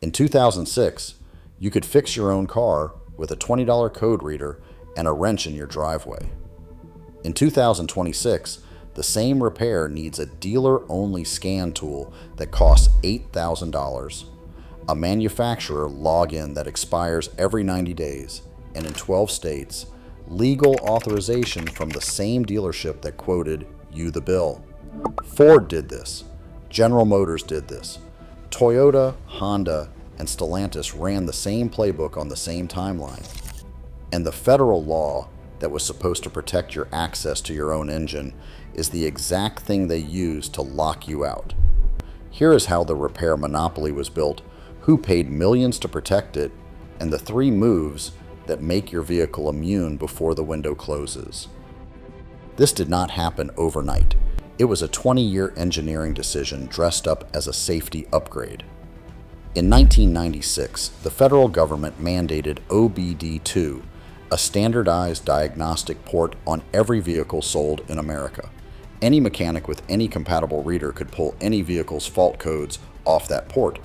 In 2006, you could fix your own car with a $20 code reader and a wrench in your driveway. In 2026, the same repair needs a dealer-only scan tool that costs $8,000, a manufacturer login that expires every 90 days, and in 12 states, legal authorization from the same dealership that quoted you the bill. Ford did this. General Motors did this. Toyota, Honda, and Stellantis ran the same playbook on the same timeline. And the federal law that was supposed to protect your access to your own engine is the exact thing they used to lock you out. Here is how the repair monopoly was built, who paid millions to protect it, and the 3 moves that make your vehicle immune before the window closes. This did not happen overnight. It was a 20-year engineering decision dressed up as a safety upgrade. In 1996, the federal government mandated OBD-II, a standardized diagnostic port on every vehicle sold in America. Any mechanic with any compatible reader could pull any vehicle's fault codes off that port.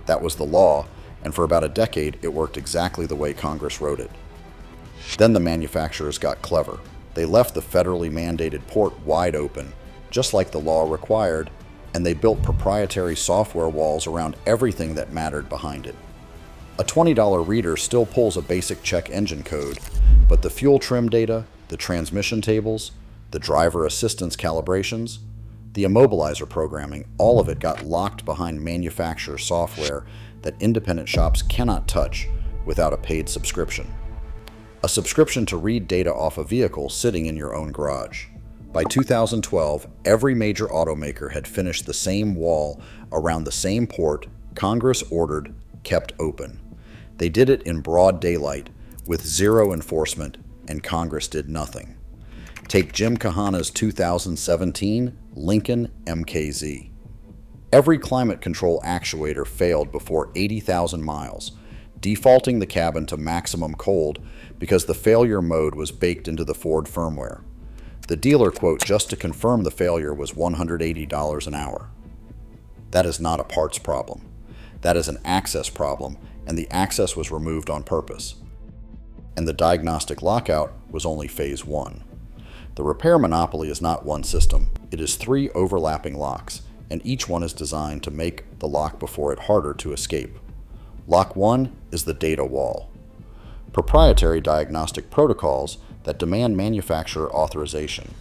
That was the law, and for about a decade, it worked exactly the way Congress wrote it. Then the manufacturers got clever. They left the federally mandated port wide open, just like the law required, and they built proprietary software walls around everything that mattered behind it. A $20 reader still pulls a basic check engine code, but the fuel trim data, the transmission tables, the driver assistance calibrations, the immobilizer programming, all of it got locked behind manufacturer software that independent shops cannot touch without a paid subscription. A subscription to read data off a vehicle sitting in your own garage. By 2012, every major automaker had finished the same wall around the same port Congress ordered kept open. They did it in broad daylight with zero enforcement, and Congress did nothing. Take Jim Kahana's 2017 Lincoln MKZ. Every climate control actuator failed before 80,000 miles, defaulting the cabin to maximum cold because the failure mode was baked into the Ford firmware. The dealer quote just to confirm the failure was $180 an hour. That is not a parts problem. That is an access problem, and the access was removed on purpose. And the diagnostic lockout was only phase 1. The repair monopoly is not one system. It is 3 overlapping locks, and each one is designed to make the lock before it harder to escape. Lock 1 is the data wall. Proprietary diagnostic protocols that demand manufacturer authorization.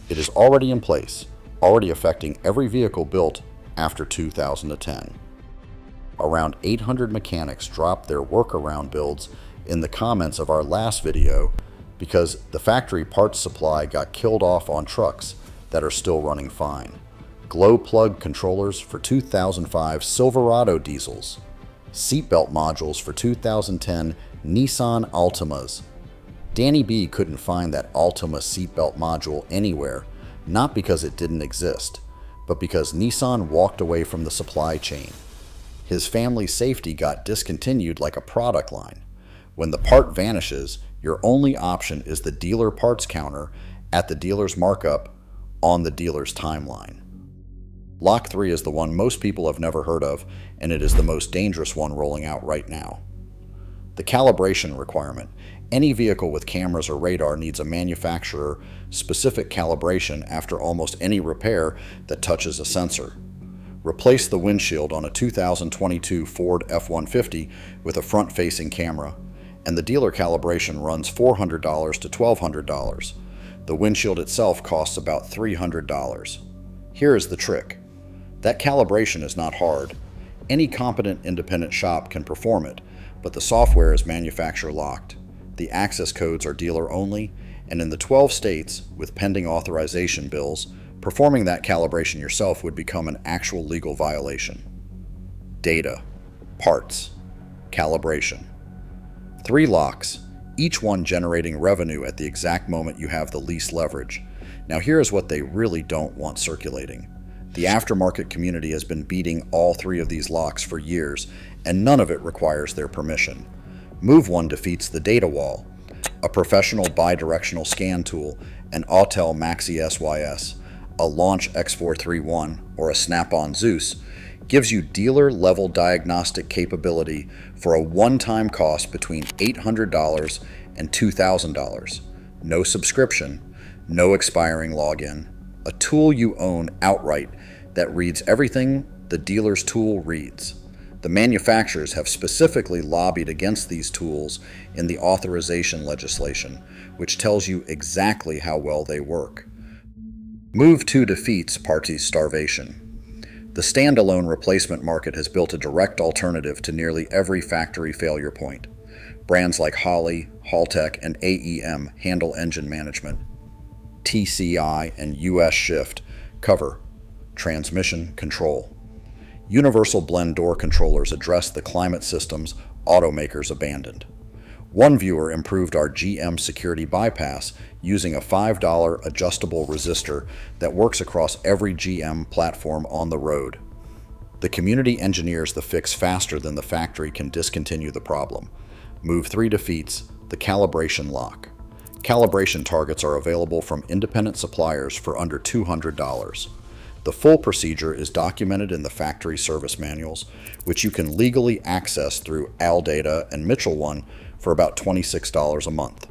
It is already in place, already affecting every vehicle built after 2010. Around 800 mechanics dropped their workaround builds in the comments of our last video because the factory parts supply got killed off on trucks that are still running fine. Glow plug controllers for 2005 Silverado diesels. Seatbelt modules for 2010 Nissan Altimas. Danny B couldn't find that Altima seatbelt module anywhere, not because it didn't exist, but because Nissan walked away from the supply chain. His family's safety got discontinued like a product line. When the part vanishes, your only option is the dealer parts counter at the dealer's markup on the dealer's timeline. Lock 3 is the one most people have never heard of, and it is the most dangerous one rolling out right now. The calibration requirement. Any vehicle with cameras or radar needs a manufacturer-specific calibration after almost any repair that touches a sensor. Replace the windshield on a 2022 Ford F-150 with a front-facing camera, and the dealer calibration runs $400 to $1,200. The windshield itself costs about $300. Here is the trick. That calibration is not hard. Any competent independent shop can perform it, but the software is manufacturer locked. The access codes are dealer only, and in the 12 states with pending authorization bills, performing that calibration yourself would become an actual legal violation. Data, parts, calibration. 3 locks, each one generating revenue at the exact moment you have the least leverage. Now here is what they really don't want circulating. The aftermarket community has been beating all 3 of these locks for years, and none of it requires their permission. Move 1 defeats the data wall, a professional bidirectional scan tool, an Autel Maxi SYS, a Launch X431, or a Snap-on Zeus gives you dealer-level diagnostic capability for a one-time cost between $800 and $2,000. No subscription, no expiring login. A tool you own outright that reads everything the dealer's tool reads. The manufacturers have specifically lobbied against these tools in the authorization legislation, which tells you exactly how well they work. Move 2 defeats parties' starvation. The standalone replacement market has built a direct alternative to nearly every factory failure point. Brands like Holley, Haltech, and AEM handle engine management. TCI and US Shift cover transmission control. Universal blend door controllers address the climate systems automakers abandoned. One viewer improved our GM security bypass using a $5 adjustable resistor that works across every GM platform on the road. The community engineers the fix faster than the factory can discontinue the problem. Move 3 defeats the calibration lock. Calibration targets are available from independent suppliers for under $200. The full procedure is documented in the factory service manuals, which you can legally access through ALData and Mitchell One for about $26 a month.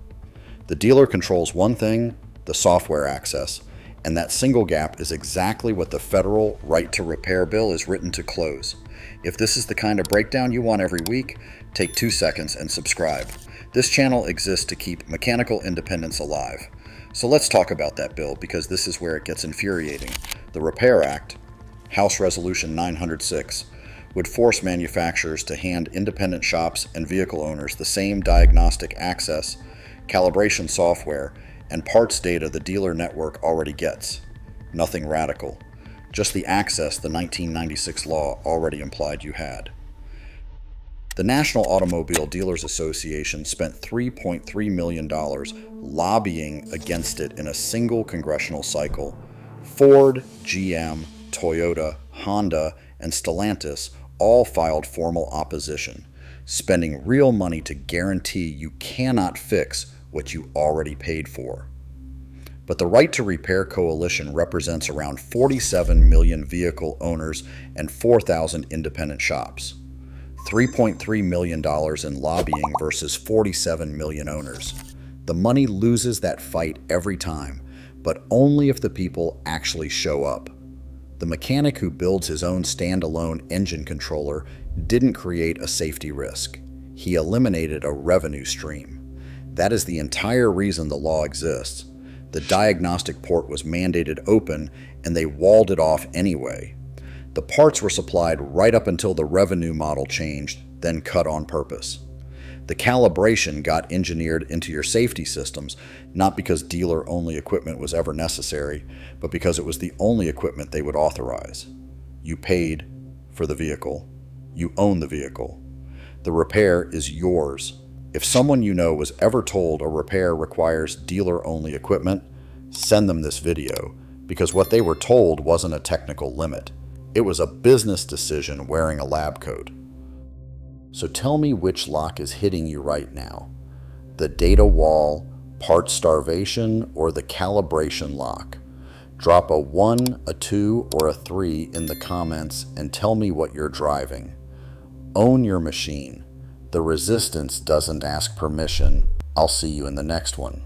The dealer controls one thing, the software access, and that single gap is exactly what the federal right to repair bill is written to close. If this is the kind of breakdown you want every week, take 2 seconds and subscribe. This channel exists to keep mechanical independence alive. So let's talk about that bill, because this is where it gets infuriating. The Repair Act, House Resolution 906, would force manufacturers to hand independent shops and vehicle owners the same diagnostic access, calibration software, and parts data the dealer network already gets. Nothing radical, just the access the 1996 law already implied you had. The National Automobile Dealers Association spent $3.3 million lobbying against it in a single congressional cycle. Ford, GM, Toyota, Honda, and Stellantis all filed formal opposition, spending real money to guarantee you cannot fix what you already paid for. But the Right to Repair Coalition represents around 47 million vehicle owners and 4,000 independent shops. $3.3 million in lobbying versus 47 million owners. The money loses that fight every time, but only if the people actually show up. The mechanic who builds his own standalone engine controller didn't create a safety risk. He eliminated a revenue stream. That is the entire reason the law exists. The diagnostic port was mandated open, and they walled it off anyway. The parts were supplied right up until the revenue model changed, then cut on purpose. The calibration got engineered into your safety systems, not because dealer-only equipment was ever necessary, but because it was the only equipment they would authorize. You paid for the vehicle. You own the vehicle. The repair is yours. If someone you know was ever told a repair requires dealer-only equipment, send them this video, because what they were told wasn't a technical limit. It was a business decision wearing a lab coat. So tell me which lock is hitting you right now. The data wall, part starvation, or the calibration lock? Drop a 1, a 2, or a 3 in the comments and tell me what you're driving. Own your machine. The resistance doesn't ask permission. I'll see you in the next one.